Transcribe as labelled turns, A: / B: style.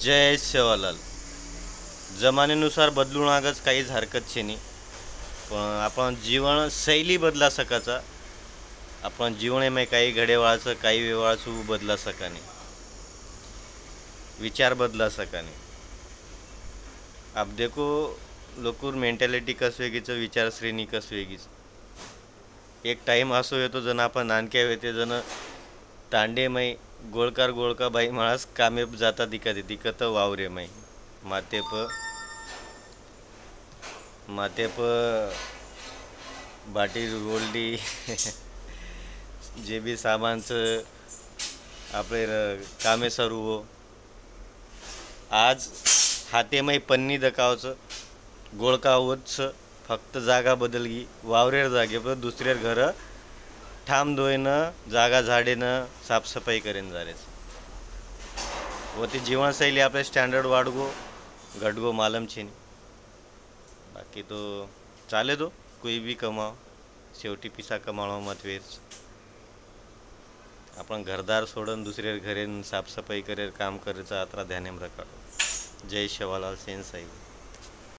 A: जय सेवालाल. जमान्यानुसार बदलून आगच काहीच हरकत छे नाही, पण आपण जीवनशैली बदला सकाचा. आपण जीवनामध्ये काही घडेवाळाचं काही वेवाळाचं बदला सकाने, विचार बदला सकाने. आप देखो लोकूर मेंटॅलिटी कस वेगळीचं, विचारश्रेणी कस वेगळीच. एक टाईम असो येतो जण आपण नानक्या वेते जण तांडेमय गोळकार गोळका बाई माळस कामे जाता दिकत वावरेमय मातेप बाटी रोलडी जे बी सामानचं आपले कामे सर्व आज हातेमय पन्नी दकावचं गोळकावचं. फक्त जागा बदलगी, वावरेर जागे पण दुसऱ्या घर ठाम धुयनं जागा झाडेनं साफसफाई करेन जारेच. व ती जीवनशैली आपले स्टँडर्ड वाढगो घटगो मालम छेनी. बाकी तो चाले दो कोई भी कमाओ, शेवटी पिसा कमावणं मतवेच. आपण घरदार सोडून दुसऱ्या घरेन साफसफाई करेर काम करायचं आता ध्यानेम रखा. जय शेवालाल सेन साहेब.